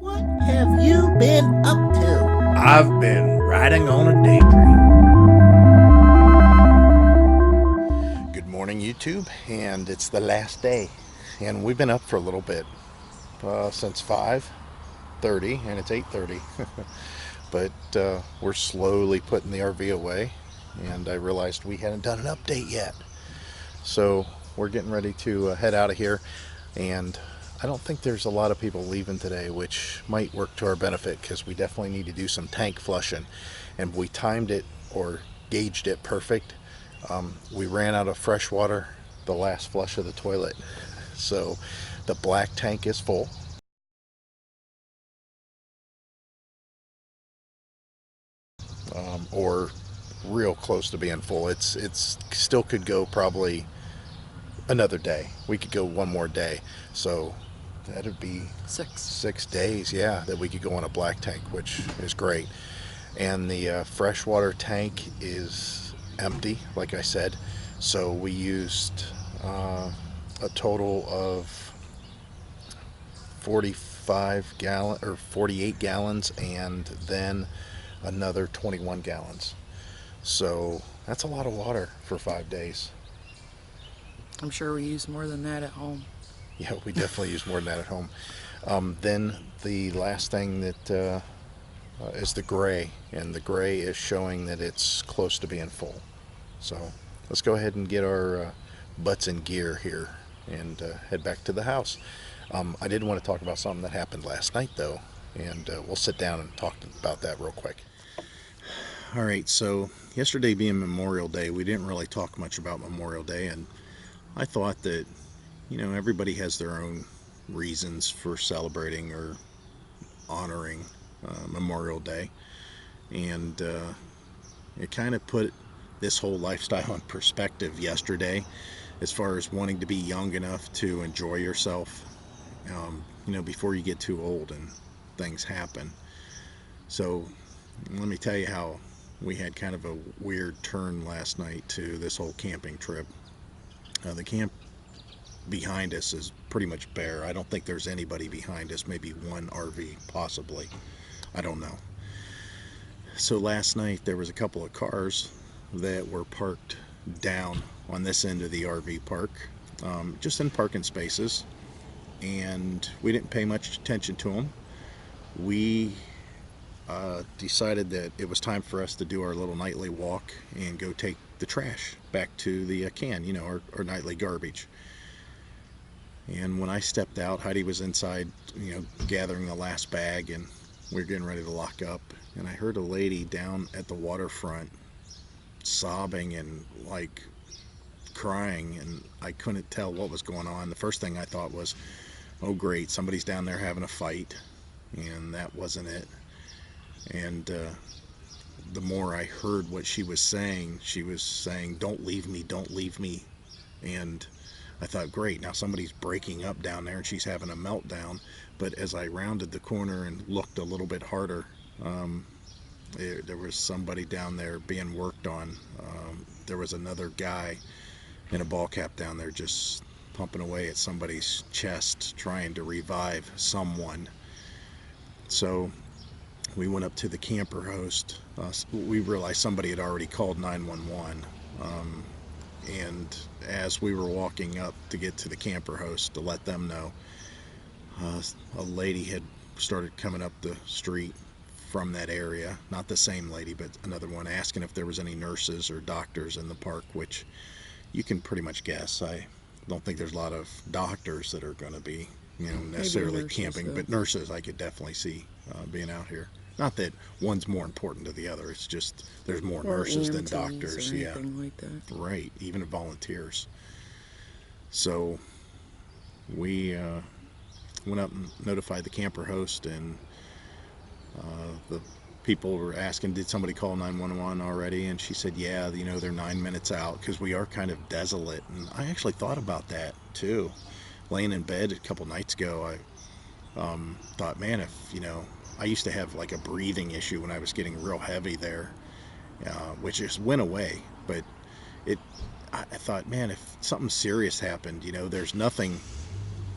What have you been up to? I've been riding on a daydream. Good morning, YouTube, and it's the last day, and we've been up for a little bit since 5:30, and it's 8:30. But we're slowly putting the RV away, and I realized we hadn't done an update yet, so we're getting ready to head out of here. And I don't think there's a lot of people leaving today, which might work to our benefit because we definitely need to do some tank flushing. And we timed it or gauged it perfect. We ran out of fresh water the last flush of the toilet. So the black tank is full. Or real close to being full. It's still could go probably another day. We could go one more day. So that'd be 6 days, yeah, that we could go on a black tank, which is great. And the freshwater tank is empty, like I said. So we used a total of 48 gallons, and then another 21 gallons. So that's a lot of water for 5 days. I'm sure we use more than that at home. Yeah, we definitely use more than that at home. Then the last thing that is the gray, and the gray is showing that it's close to being full. So let's go ahead and get our butts in gear here and head back to the house. I did want to talk about something that happened last night, though, and we'll sit down and talk about that real quick. All right, so yesterday being Memorial Day, we didn't really talk much about Memorial Day, and I thought that, everybody has their own reasons for celebrating or honoring Memorial Day, and it kind of put this whole lifestyle in perspective yesterday as far as wanting to be young enough to enjoy yourself, before you get too old and things happen. So let me tell you how we had kind of a weird turn last night to this whole camping trip. The camp behind us is pretty much bare. I don't think there's anybody behind us, maybe one RV possibly. I don't know. So last night there was a couple of cars that were parked down on this end of the RV park, just in parking spaces, and we didn't pay much attention to them. We decided that it was time for us to do our little nightly walk and go take the trash back to the can, our nightly garbage. And when I stepped out, Heidi was inside, gathering the last bag, and we were getting ready to lock up. And I heard a lady down at the waterfront sobbing and like crying, and I couldn't tell what was going on. The first thing I thought was, oh great, somebody's down there having a fight, and that wasn't it. And the more I heard what she was saying, don't leave me, don't leave me. And I thought, great, now somebody's breaking up down there and she's having a meltdown. But as I rounded the corner and looked a little bit harder, there was somebody down there being worked on. There was another guy in a ball cap down there just pumping away at somebody's chest, trying to revive someone. So we went up to the camper host. We realized somebody had already called 911. And as we were walking up to get to the camper host to let them know, a lady had started coming up the street from that area. Not the same lady, but another one, asking if there was any nurses or doctors in the park, which you can pretty much guess. I don't think there's a lot of doctors that are going to be, necessarily camping, though. But nurses I could definitely see being out here. Not that one's more important to the other. It's just there's more nurses than doctors. Yeah, like that. Right. Even volunteers. So we went up and notified the camper host, and the people were asking, did somebody call 911 already? And she said, yeah, they're 9 minutes out, because we are kind of desolate. And I actually thought about that too. Laying in bed a couple nights ago, I thought, man, if I used to have like a breathing issue when I was getting real heavy there, which just went away. But I thought, man, if something serious happened, there's nothing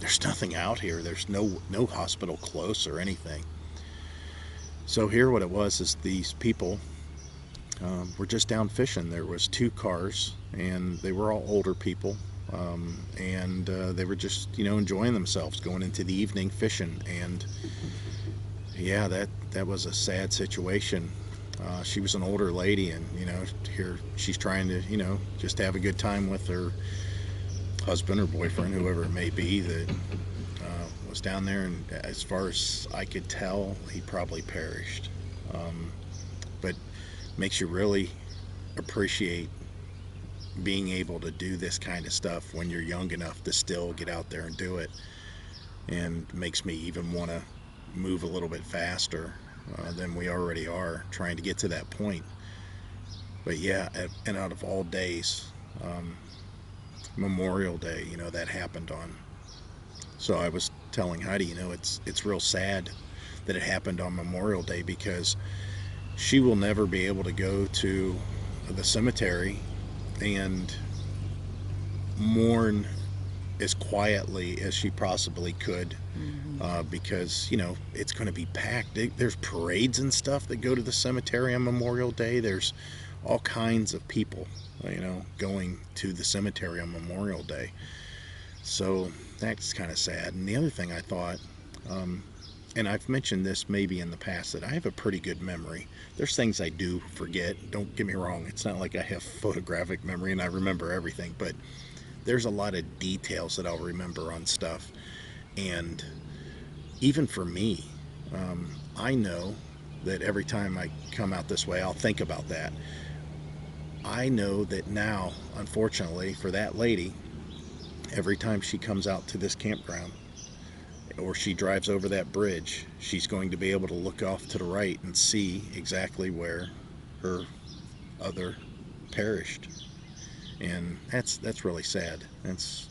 there's nothing out here. There's no hospital close or anything. So here what it was is these people were just down fishing. There was 2 cars, and they were all older people, and they were just, enjoying themselves, going into the evening fishing. And yeah, that was a sad situation. She was an older lady, and here she's trying to just have a good time with her husband or boyfriend, whoever it may be, that was down there. And as far as I could tell, he probably perished. But makes you really appreciate being able to do this kind of stuff when you're young enough to still get out there and do it, and makes me even want to move a little bit faster than we already are, trying to get to that point. But yeah, and out of all days, Memorial Day, that happened on. So I was telling Heidi, it's real sad that it happened on Memorial Day, because she will never be able to go to the cemetery and mourn as quietly as she possibly could, because it's going to be packed. There's parades and stuff that go to the cemetery on Memorial Day. There's all kinds of people going to the cemetery on Memorial Day. So that's kind of sad. And the other thing I thought, and I've mentioned this maybe in the past, that I have a pretty good memory. There's things I do forget, don't get me wrong. It's not like I have photographic memory and I remember everything, but there's a lot of details that I'll remember on stuff. And even for me, I know that every time I come out this way, I'll think about that. I know that now, unfortunately, for that lady, every time she comes out to this campground, or she drives over that bridge, she's going to be able to look off to the right and see exactly where her other perished. And that's really sad. That's,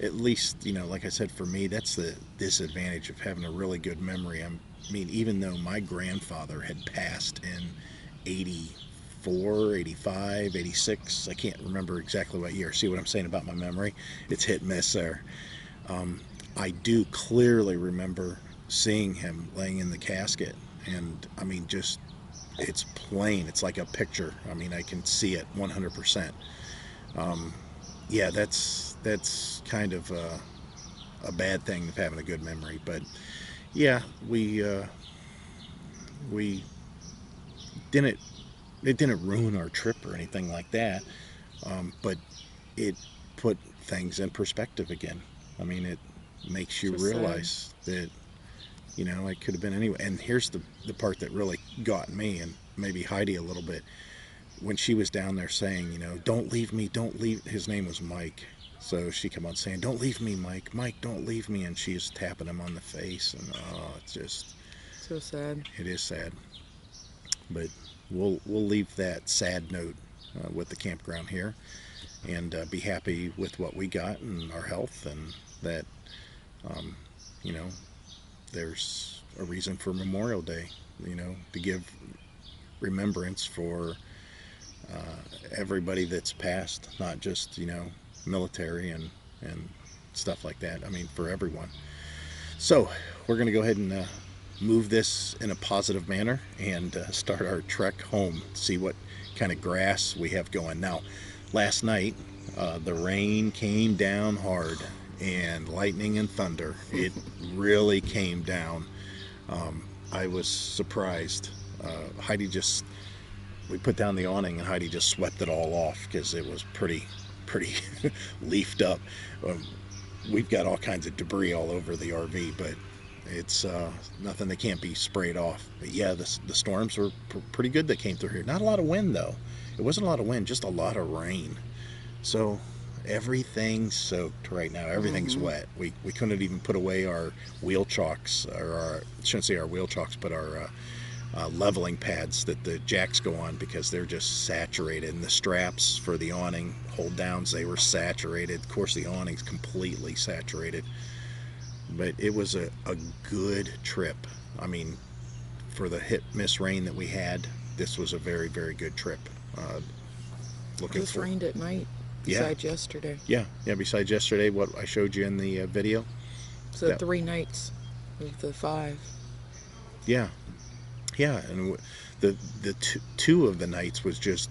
at least, like I said, for me, that's the disadvantage of having a really good memory. I mean, even though my grandfather had passed in 84, 85, 86, I can't remember exactly what year. See what I'm saying about my memory? It's hit and miss there. I do clearly remember seeing him laying in the casket, and I mean, just, it's plain. It's like a picture. I mean, I can see it 100%. Yeah, that's kind of a bad thing of having a good memory. But yeah, we didn't, it didn't ruin our trip or anything like that, but it put things in perspective again. I mean, it makes you realize that it could have been anyway. And here's the part that really got me, and maybe Heidi a little bit, when she was down there saying, don't leave me, don't leave. His name was Mike, so she kept on saying, don't leave me, Mike, don't leave me. And she's tapping him on the face, and it's just so sad. It is sad. But we'll leave that sad note with the campground here, and be happy with what we got and our health, and that there's a reason for Memorial Day, to give remembrance for everybody that's passed, not just military and stuff like that. I mean, for everyone. So we're going to go ahead and move this in a positive manner and start our trek home, see what kind of grass we have going. Now, last night the rain came down hard, and lightning and thunder. It really came down. I was surprised. Heidi we put down the awning, and Heidi just swept it all off because it was pretty leafed up. We've got all kinds of debris all over the RV, but it's nothing that can't be sprayed off. But yeah, the storms were pretty good that came through here. Not a lot of wind though. It wasn't a lot of wind, just a lot of rain. So everything's soaked right now. Everything's wet. We couldn't even put away our wheel chocks, or I shouldn't say our wheel chocks, but our leveling pads that the jacks go on, because they're just saturated. And the straps for the awning hold downs, they were saturated. Of course, the awning's completely saturated. But it was a good trip. I mean, for the hit-miss rain that we had, this was a very, very good trip. Rained at night, besides yesterday. Yeah, besides yesterday, what I showed you in the video. So Yeah. 3 nights of the 5. Yeah, yeah, and two of the nights was just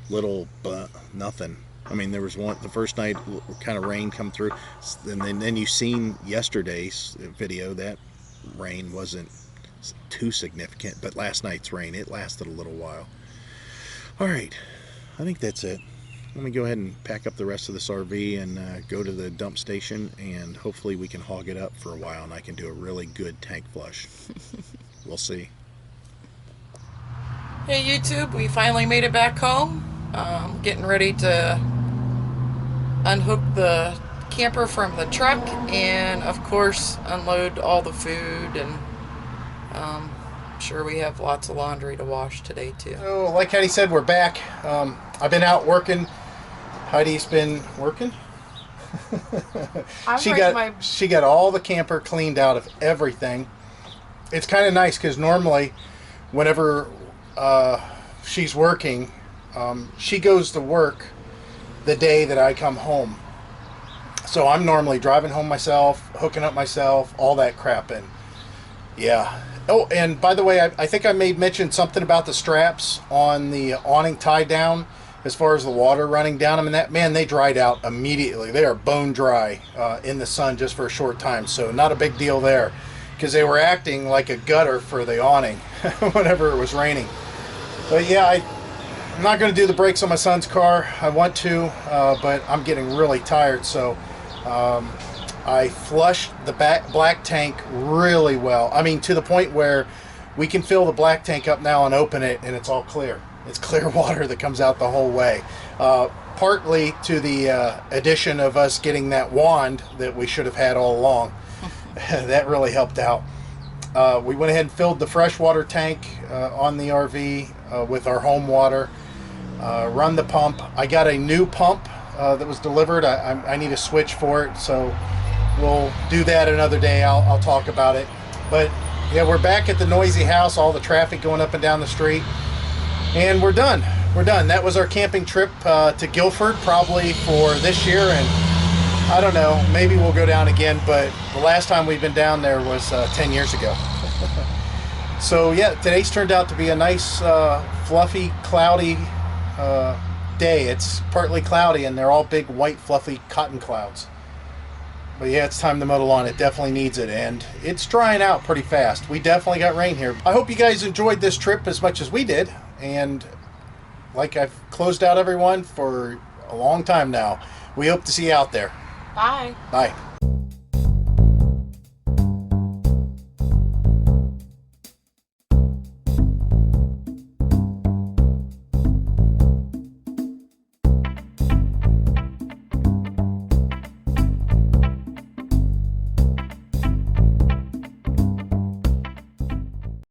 little nothing. I mean, there was one the first night kind of rain come through, and then you seen yesterday's video that rain wasn't too significant, but last night's rain it lasted a little while. All right, I think that's it. Let me go ahead and pack up the rest of this RV and go to the dump station, and hopefully we can hog it up for a while, and I can do a really good tank flush. We'll see. Hey YouTube, we finally made it back home. Getting ready to unhook the camper from the truck and of course unload all the food, and I'm sure we have lots of laundry to wash today too. So, like Heidi said, we're back. I've been out working. Heidi's been working. She got all the camper cleaned out of everything. It's kind of nice because normally, whenever she's working, she goes to work the day that I come home. So I'm normally driving home myself, hooking up myself, all that crap, and yeah. Oh, and by the way, I think I made mention something about the straps on the awning tie down as far as the water running down them, and that, man, they dried out immediately. They are bone dry in the sun just for a short time, so not a big deal there, because they were acting like a gutter for the awning whenever it was raining. But yeah, I'm not going to do the brakes on my son's car. I want to, but I'm getting really tired, so I flushed the black tank really well. I mean, to the point where we can fill the black tank up now and open it, and it's all clear. It's clear water that comes out the whole way. Partly to the addition of us getting that wand that we should have had all along. That really helped out. We went ahead and filled the freshwater tank on the RV with our home water. Run the pump. I got a new pump that was delivered. I need a switch for it, so we'll do that another day. I'll talk about it. But yeah, we're back at the noisy house, all the traffic going up and down the street, and we're done. We're done. That was our camping trip to Guilford, probably for this year, and I don't know, maybe we'll go down again, but the last time we've been down there was 10 years ago. So yeah, today's turned out to be a nice, fluffy, cloudy day. It's partly cloudy, and they're all big, white, fluffy cotton clouds. But yeah, it's time to mow the lawn. It definitely needs it, and it's drying out pretty fast. We definitely got rain here. I hope you guys enjoyed this trip as much as we did, and like I've closed out everyone for a long time now, we hope to see you out there. Bye. Bye.